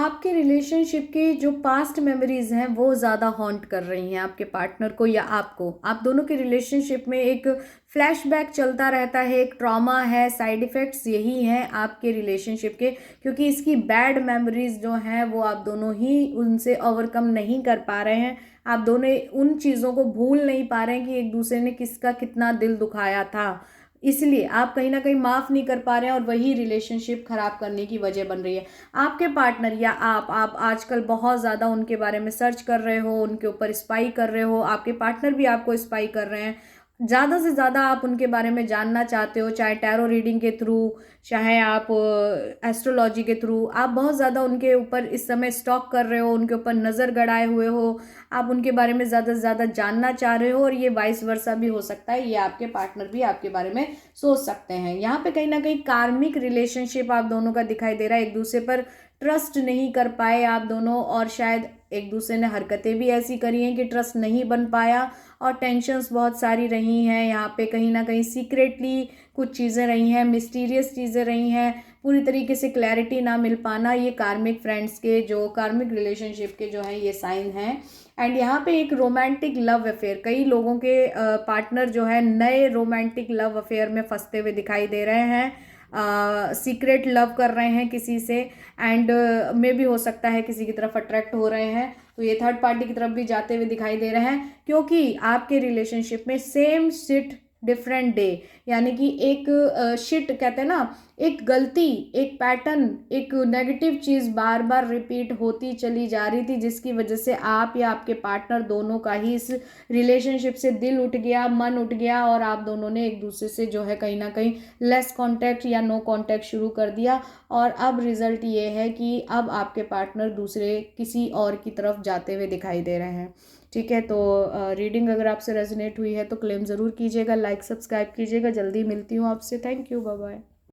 आपके रिलेशनशिप की जो पास्ट मेमोरीज हैं वो ज़्यादा हॉन्ट कर रही हैं आपके पार्टनर को या आपको। आप दोनों के रिलेशनशिप में एक फ्लैशबैक चलता रहता है, एक ट्रॉमा है, साइड इफ़ेक्ट्स यही हैं आपके रिलेशनशिप के, क्योंकि इसकी बैड मेमोरीज जो हैं वो आप दोनों ही उनसे ओवरकम नहीं कर पा रहे हैं। आप दोनों उन चीज़ों को भूल नहीं पा रहे हैं कि एक दूसरे ने किसका कितना दिल दुखाया था, इसलिए आप कहीं ना कहीं माफ़ नहीं कर पा रहे हैं और वही रिलेशनशिप खराब करने की वजह बन रही है। आपके पार्टनर या आप आजकल बहुत ज़्यादा उनके बारे में सर्च कर रहे हो, उनके ऊपर स्पाई कर रहे हो, आपके पार्टनर भी आपको स्पाई कर रहे हैं। ज़्यादा से ज़्यादा आप उनके बारे में जानना चाहते हो, चाहे टैरो रीडिंग के थ्रू, चाहे आप एस्ट्रोलॉजी के थ्रू। आप बहुत ज़्यादा उनके ऊपर इस समय स्टॉक कर रहे हो, उनके ऊपर नज़र गड़ाए हुए हो, आप उनके बारे में ज़्यादा से ज़्यादा जानना चाह रहे हो, और ये वाइस वर्सा भी हो सकता है, ये आपके पार्टनर भी आपके बारे में सोच सकते हैं। यहाँ पे कहीं ना कहीं कार्मिक रिलेशनशिप आप दोनों का दिखाई दे रहा है, एक दूसरे पर ट्रस्ट नहीं कर पाए आप दोनों, और शायद एक दूसरे ने हरकतें भी ऐसी करी हैं कि ट्रस्ट नहीं बन पाया, और टेंशन्स बहुत सारी रही हैं। यहाँ पे कहीं ना कहीं सीक्रेटली कुछ चीज़ें रही हैं, मिस्टीरियस चीज़ें रही हैं, पूरी तरीके से क्लैरिटी ना मिल पाना, ये कार्मिक फ्रेंड्स के जो कार्मिक रिलेशनशिप के जो हैं ये साइन हैं। एंड यहाँ पे एक रोमांटिक लव अफेयर, कई लोगों के पार्टनर जो है नए रोमांटिक लव अफेयर में फंसते हुए दिखाई दे रहे हैं, सीक्रेट लव कर रहे हैं किसी से, एंड में भी हो सकता है किसी की तरफ अट्रैक्ट हो रहे हैं, तो ये थर्ड पार्टी की तरफ भी जाते हुए दिखाई दे रहे हैं, क्योंकि आपके रिलेशनशिप में सेम शिट डिफरेंट डे, यानी कि एक शिट कहते हैं ना, एक गलती, एक पैटर्न, एक नेगेटिव चीज़ बार बार रिपीट होती चली जा रही थी, जिसकी वजह से आप या आपके पार्टनर दोनों का ही इस रिलेशनशिप से दिल उठ गया, मन उठ गया, और आप दोनों ने एक दूसरे से जो है कहीं ना कहीं लेस कांटेक्ट या नो कांटेक्ट शुरू कर दिया। और अब रिजल्ट ये है कि अब आपके पार्टनर दूसरे किसी और की तरफ जाते हुए दिखाई दे रहे हैं। ठीक है, तो रीडिंग अगर आपसे रेजोनेट हुई है तो क्लेम ज़रूर कीजिएगा, लाइक सब्सक्राइब कीजिएगा। जल्दी मिलती हूँ आपसे। Thank you, bye bye.